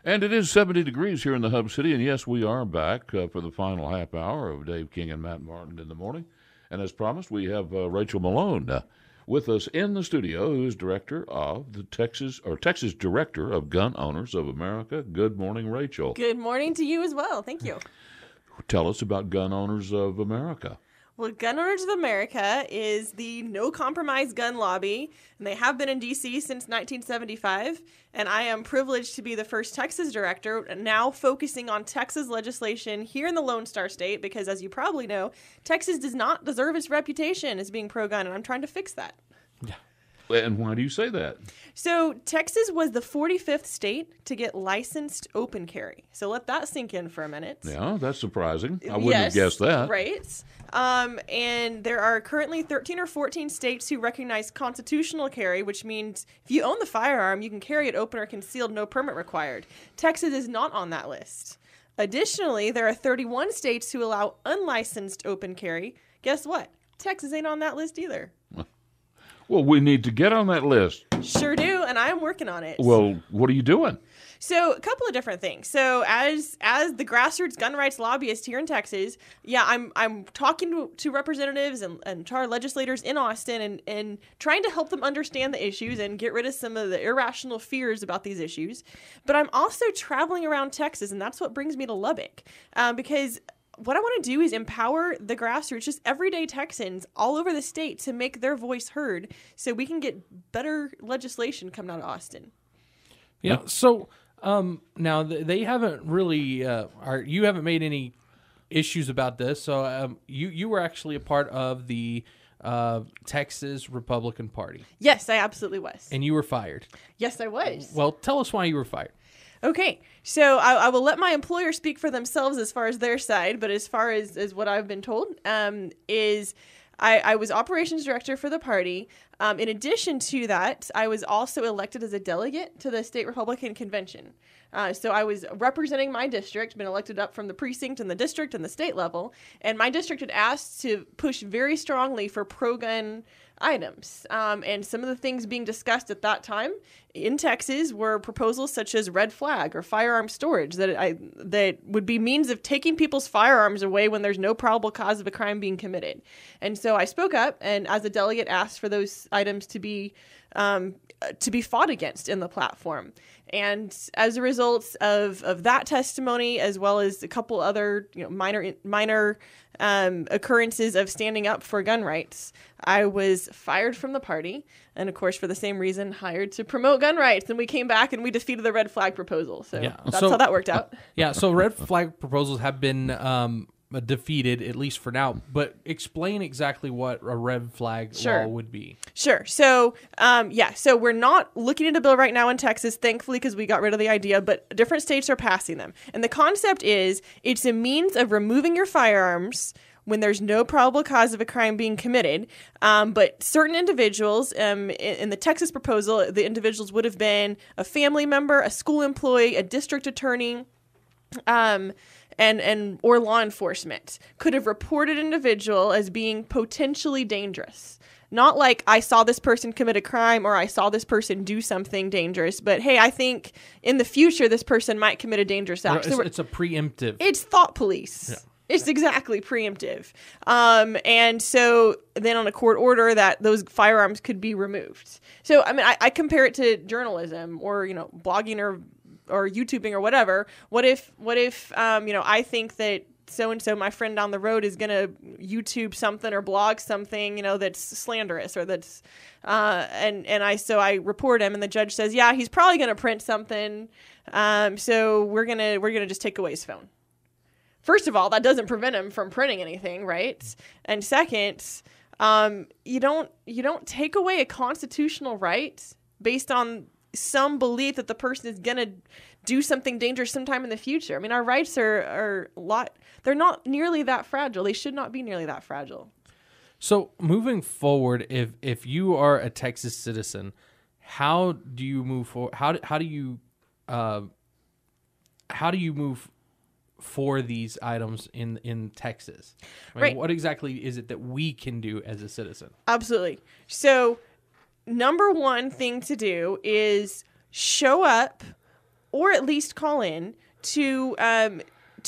And it is 70 degrees here in the Hub City, and yes, we are back for the final half hour of Dave King and Matt Martin in the morning. And as promised, we have Rachael Malone with us in the studio, who is director of the Texas Director of Gun Owners of America. Good morning, Rachael. Good morning to you as well. Thank you. Tell us about Gun Owners of America. Well, Gun Owners of America is the no-compromise gun lobby, and they have been in D.C. since 1975, and I am privileged to be the first Texas director, now focusing on Texas legislation here in the Lone Star State, because as you probably know, Texas does not deserve its reputation as being pro-gun, and I'm trying to fix that. Yeah. And why do you say that? So Texas was the 45th state to get licensed open carry. So let that sink in for a minute. Yeah, that's surprising. I wouldn't have guessed that. Right. And there are currently 13 or 14 states who recognize constitutional carry, which means if you own the firearm, you can carry it open or concealed, no permit required. Texas is not on that list. Additionally, there are 31 states who allow unlicensed open carry. Guess what? Texas ain't on that list either. Well, we need to get on that list. Sure do, and I am working on it. Well, what are you doing? So a couple of different things. So as the grassroots gun rights lobbyist here in Texas, I'm talking to representatives and to our legislators in Austin and trying to help them understand the issues and get rid of some of the irrational fears about these issues. But I'm also traveling around Texas, and that's what brings me to Lubbock, because what I want to do is empower the grassroots, just everyday Texans all over the state, to make their voice heard so we can get better legislation coming out of Austin. Yeah, so now they haven't really, you haven't made any issues about this. So you were actually a part of the Texas Republican Party. Yes, I absolutely was. And you were fired. Yes, I was. Well, tell us why you were fired. Okay, so I will let my employer speak for themselves as far as their side, but as far as what I've been told, is I was operations director for the party. In addition to that, I was also elected as a delegate to the state Republican convention. So I was representing my district, been elected up from the precinct and the district and the state level, and my district had asked to push very strongly for pro-gun items. And some of the things being discussed at that time in Texas were proposals such as red flag or firearm storage that would be means of taking people's firearms away when there's no probable cause of a crime being committed. And so I spoke up and as a delegate asked for those items to be fought against in the platform. And as a result of that testimony, as well as a couple other minor occurrences of standing up for gun rights, I was fired from the party, and of course, for the same reason, hired to promote gun rights. And we came back and we defeated the red flag proposal. So that's how that worked out. So red flag proposals have been defeated, at least for now. But explain exactly what a red flag law would be. Sure. So, so we're not looking at a bill right now in Texas, thankfully, because we got rid of the idea, but different states are passing them. And the concept is it's a means of removing your firearms when there's no probable cause of a crime being committed. But certain individuals, in the Texas proposal, the individuals would have been a family member, a school employee, a district attorney, or law enforcement could have reported an individual as being potentially dangerous. Not like I saw this person commit a crime or I saw this person do something dangerous, but hey, I think in the future this person might commit a dangerous act. It's a preemptive. It's thought police. Yeah. It's exactly preemptive. And so then on a court order that those firearms could be removed. So, I mean, I compare it to journalism or, blogging or YouTubing or whatever. What if I think that so-and-so, my friend down the road, is going to YouTube something or blog something, that's slanderous or that's, so I report him and the judge says, yeah, he's probably going to print something. So we're going to just take away his phone. First of all, that doesn't prevent him from printing anything, right? And second, you don't take away a constitutional right based on some belief that the person is going to do something dangerous sometime in the future. I mean, our rights are they're not nearly that fragile. They should not be nearly that fragile. So moving forward, if you are a Texas citizen, how do you move forward? How do you move for these items in Texas? I mean, right. What exactly is it that we can do as a citizen? Absolutely. So number one thing to do is show up or at least call in to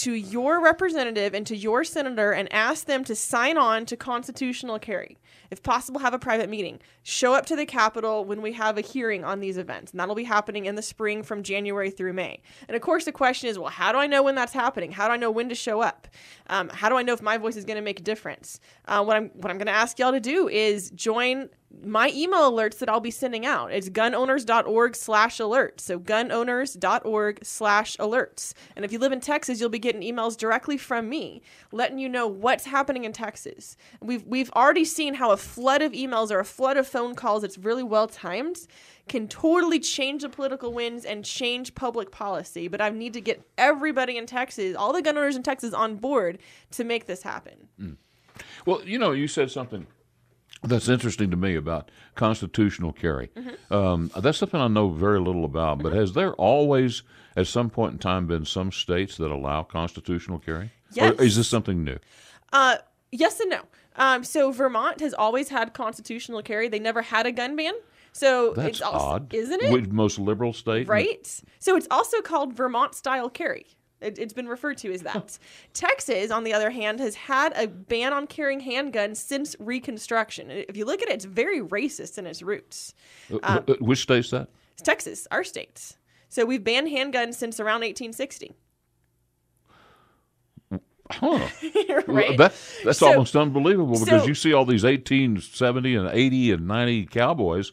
your representative and to your senator and ask them to sign on to constitutional carry. If possible, have a private meeting. Show up to the Capitol when we have a hearing on these events. And that'll be happening in the spring from January through May. And of course, the question is, well, how do I know when that's happening? How do I know when to show up? How do I know if my voice is going to make a difference? What I'm going to ask y'all to do is join my email alerts that I'll be sending out. It's gunowners.org/alerts. So gunowners.org/alerts. And if you live in Texas, you'll be getting emails directly from me letting you know what's happening in Texas. We've already seen how a flood of emails or a flood of phone calls that's really well timed can totally change the political winds and change public policy. But I need to get everybody in Texas, all the gun owners in Texas, on board to make this happen. Well, you said something that's interesting to me about constitutional carry. That's something I know very little about, but has there always, at some point in time, been some states that allow constitutional carry? Yes. Or is this something new? Yes and no. So Vermont has always had constitutional carry. They never had a gun ban. So That's it's also, odd. Isn't it? With most liberal state. Right. So it's also called Vermont-style carry. It's been referred to as that. Texas, on the other hand, has had a ban on carrying handguns since Reconstruction. If you look at it, it's very racist in its roots. Which state's that? It's Texas, our state. So we've banned handguns since around 1860. Huh. Right? That's almost unbelievable because you see all these 1870 and 80 and 90 cowboys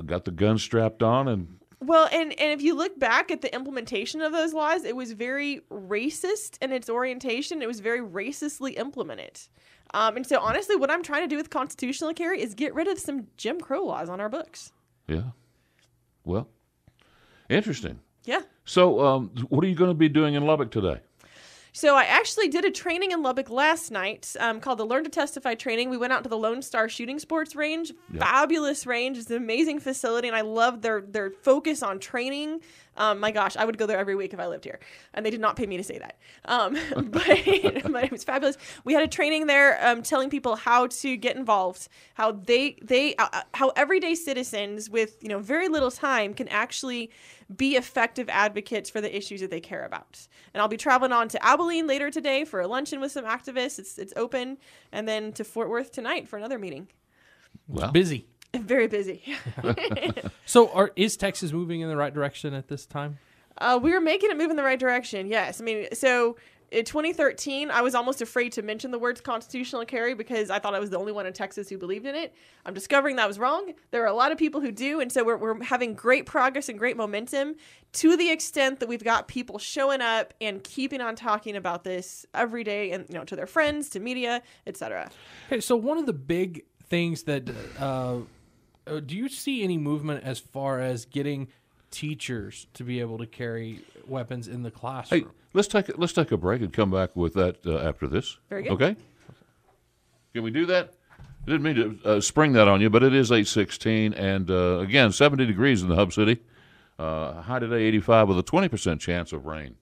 got the gun strapped on and... Well, and if you look back at the implementation of those laws, it was very racist in its orientation. It was very racistly implemented. And so, honestly, what I'm trying to do with constitutional carry is get rid of some Jim Crow laws on our books. Yeah. Well, interesting. Yeah. So what are you going to be doing in Lubbock today? So I actually did a training in Lubbock last night called the Learn to Testify training. We went out to the Lone Star Shooting Sports Range. Yep. Fabulous range. It's an amazing facility, and I love their focus on training. My gosh, I would go there every week if I lived here. And they did not pay me to say that. But it was fabulous. We had a training there telling people how to get involved, how how everyday citizens with very little time can actually be effective advocates for the issues that they care about. And I'll be traveling on to Abilene later today for a luncheon with some activists. It's open. And then to Fort Worth tonight for another meeting. Well, busy. Very busy. So is Texas moving in the right direction at this time? We're making it move in the right direction, yes. I mean, so in 2013, I was almost afraid to mention the words constitutional carry because I thought I was the only one in Texas who believed in it. I'm discovering that was wrong. There are a lot of people who do, and so we're having great progress and great momentum to the extent that we've got people showing up and keeping on talking about this every day and to their friends, to media, etc. Okay, so one of the big things that do you see any movement as far as getting teachers to be able to carry weapons in the classroom? Hey, let's take a break and come back with that after this. Very good. Okay? Can we do that? I didn't mean to spring that on you, but it is 8:16, and again, 70 degrees in the Hub City. High today, 85 with a 20% chance of rain.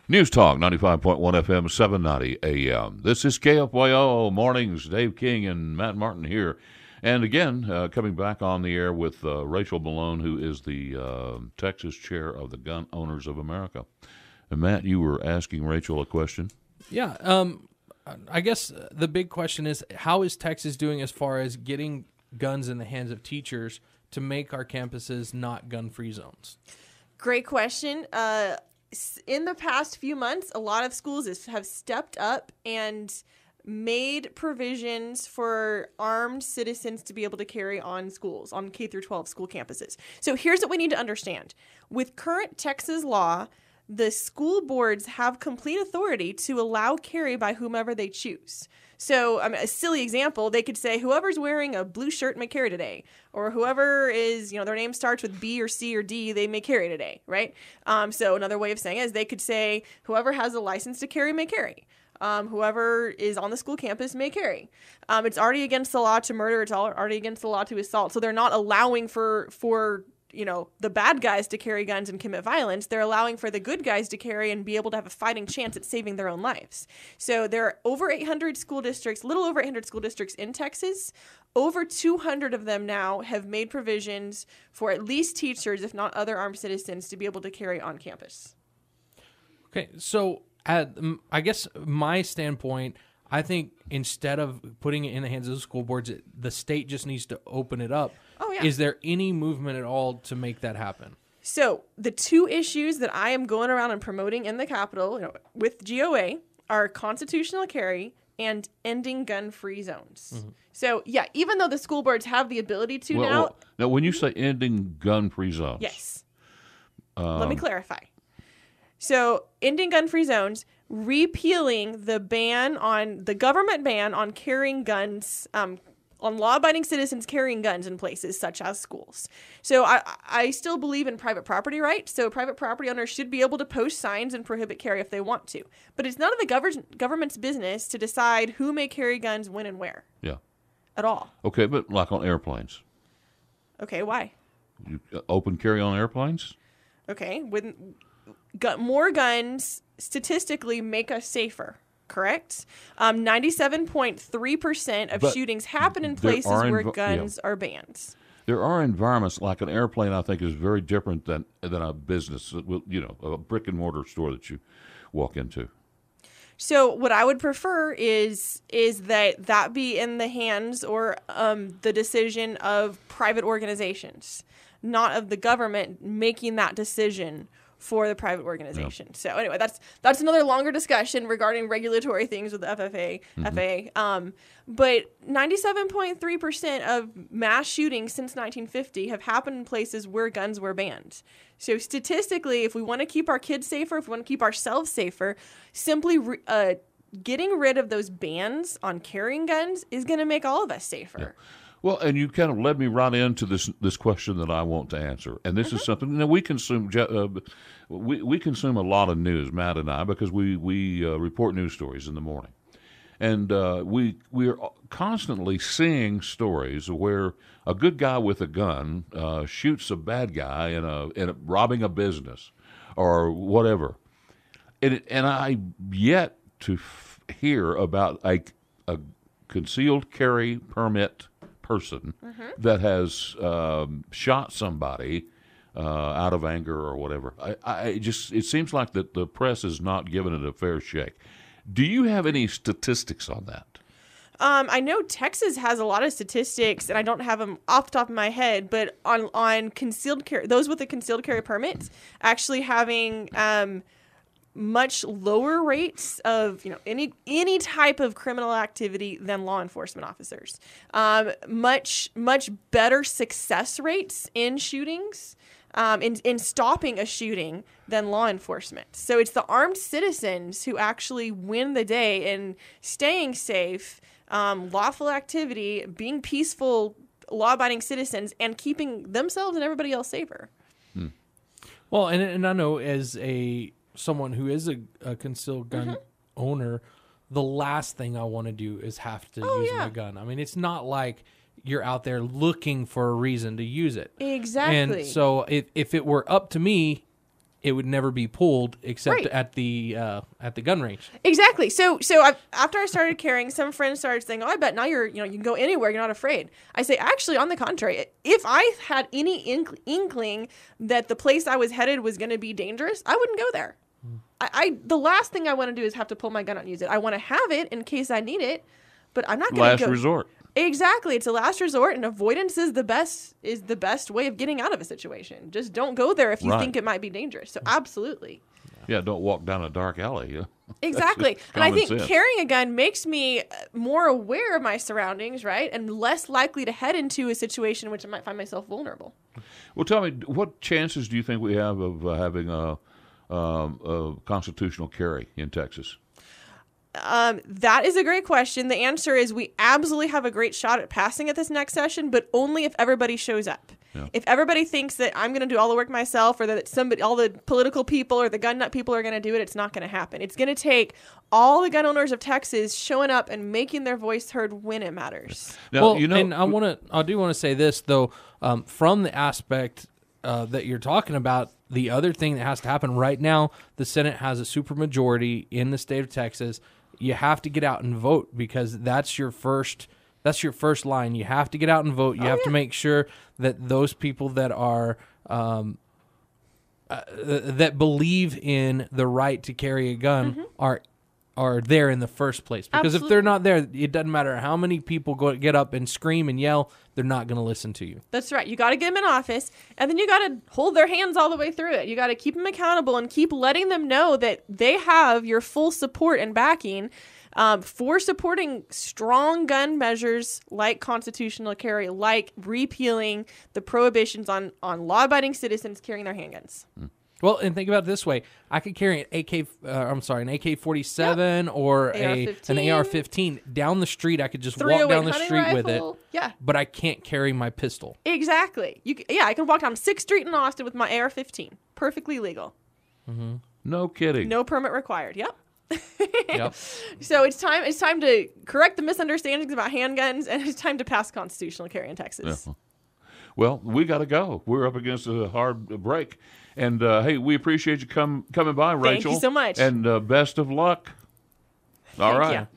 News Talk, 95.1 FM, 790 AM. This is KFYO Mornings. Dave King and Matt Martin here. And again, coming back on the air with Rachael Malone, who is the Texas chair of the Gun Owners of America. And Matt, you were asking Rachael a question. Yeah. I guess the big question is, how is Texas doing as far as getting guns in the hands of teachers to make our campuses not gun-free zones? Great question. In the past few months, a lot of schools have stepped up and made provisions for armed citizens to be able to carry on schools, on K through 12 school campuses. So here's what we need to understand. With current Texas law, the school boards have complete authority to allow carry by whomever they choose. So, a silly example, they could say whoever's wearing a blue shirt may carry today, or whoever is, their name starts with B or C or D, they may carry today, right? So another way of saying it is they could say whoever has a license to carry may carry. Whoever is on the school campus may carry. It's already against the law to murder. It's already against the law to assault. So they're not allowing for the bad guys to carry guns and commit violence. They're allowing for the good guys to carry and be able to have a fighting chance at saving their own lives. So there are over 800 school districts, little over 800 school districts in Texas. Over 200 of them now have made provisions for at least teachers, if not other armed citizens, to be able to carry on campus. Okay, so I guess my standpoint, I think instead of putting it in the hands of the school boards, the state just needs to open it up. Oh, yeah. Is there any movement at all to make that happen? So the two issues that I am going around and promoting in the Capitol with GOA are constitutional carry and ending gun-free zones. Mm-hmm. So, yeah, even though the school boards have the ability to now... Now, when you say ending gun-free zones... Yes. Let me clarify. So, ending gun-free zones, repealing the government ban on carrying guns, on law-abiding citizens carrying guns in places such as schools. So I still believe in private property rights. So private property owners should be able to post signs and prohibit carry if they want to. But it's none of the government's business to decide who may carry guns, when, and where. Yeah. At all. Okay, but like on airplanes. Okay, why? You open carry on airplanes? Okay, more guns statistically make us safer. Correct. 97.3% of shootings happen in places where guns are banned. There are environments like an airplane. I think is very different than a business. A brick and mortar store that you walk into. So what I would prefer is that be in the hands or the decision of private organizations, not of the government making that decision for the private organization. Yeah. So anyway, that's another longer discussion regarding regulatory things with the FAA. But 97.3% of mass shootings since 1950 have happened in places where guns were banned. So statistically, if we want to keep our kids safer, if we want to keep ourselves safer, simply getting rid of those bans on carrying guns is going to make all of us safer. Yeah. Well, and you kind of led me right into this question that I want to answer, and this is something we consume. We consume a lot of news, Matt and I, because we report news stories in the morning, and we're constantly seeing stories where a good guy with a gun shoots a bad guy in robbing a business or whatever, and I yet to hear about a concealed carry permit person that has shot somebody out of anger or whatever. It seems like that the press is not giving it a fair shake. Do you have any statistics on that? I know Texas has a lot of statistics, and I don't have them off the top of my head, but on concealed carry, those with the concealed carry permits actually having much lower rates of any type of criminal activity than law enforcement officers. Much better success rates in shootings, in stopping a shooting than law enforcement. So it's the armed citizens who actually win the day in staying safe, lawful activity, being peaceful, law-abiding citizens, and keeping themselves and everybody else safer. Well, and I know as someone who is a concealed gun owner, the last thing I want to do is have to use my gun. I mean, it's not like you're out there looking for a reason to use it. Exactly. And so if it were up to me, it would never be pulled except at the gun range. Exactly. So after I started carrying, some friends started saying, "Oh, I bet now you can go anywhere. You're not afraid." I say, actually, on the contrary, if I had any inkling that the place I was headed was going to be dangerous, I wouldn't go there. The last thing I want to do is have to pull my gun out and use it. I want to have it in case I need it, but I'm not going to go. Last resort. Exactly. It's a last resort, and avoidance is the best way of getting out of a situation. Just don't go there if you think it might be dangerous. So absolutely. Yeah, don't walk down a dark alley. Exactly. And I think carrying a gun makes me more aware of my surroundings, right? And less likely to head into a situation in which I might find myself vulnerable. Well, tell me, what chances do you think we have of having a constitutional carry in Texas? That is a great question. The answer is we absolutely have a great shot at passing at this next session, but only if everybody shows up. Yeah. If everybody thinks that I'm going to do all the work myself, or that all the political people or the gun nut people are going to do it, it's not going to happen. It's going to take all the gun owners of Texas showing up and making their voice heard when it matters. Now, and I do want to say this though, from the aspect that you're talking about, the other thing that has to happen right now, the Senate has a supermajority in the state of Texas. You have to get out and vote because that's your first line. You have to get out and vote. You have to make sure that those people that are that believe in the right to carry a gun are there in the first place. Because if they're not there, it doesn't matter how many people get up and scream and yell, they're not going to listen to you. That's right. You got to get them in office, and then you got to hold their hands all the way through it. You got to keep them accountable and keep letting them know that they have your full support and backing for supporting strong gun measures like constitutional carry, like repealing the prohibitions on law-abiding citizens carrying their handguns. Well, and think about it this way: I could carry an AK-47 or an AR-15 down the street. I could just walk down the street with it. Yeah, but I can't carry my pistol. Exactly. I can walk down 6th Street in Austin with my AR-15, perfectly legal. Mm-hmm. No kidding. No permit required. Yep. Yep. So it's time to correct the misunderstandings about handguns, and it's time to pass constitutional carry in Texas. Yeah. Well, we got to go. We're up against a hard break. And, hey, we appreciate you coming by, Rachael. Thank you so much. And best of luck. All right. Thank you.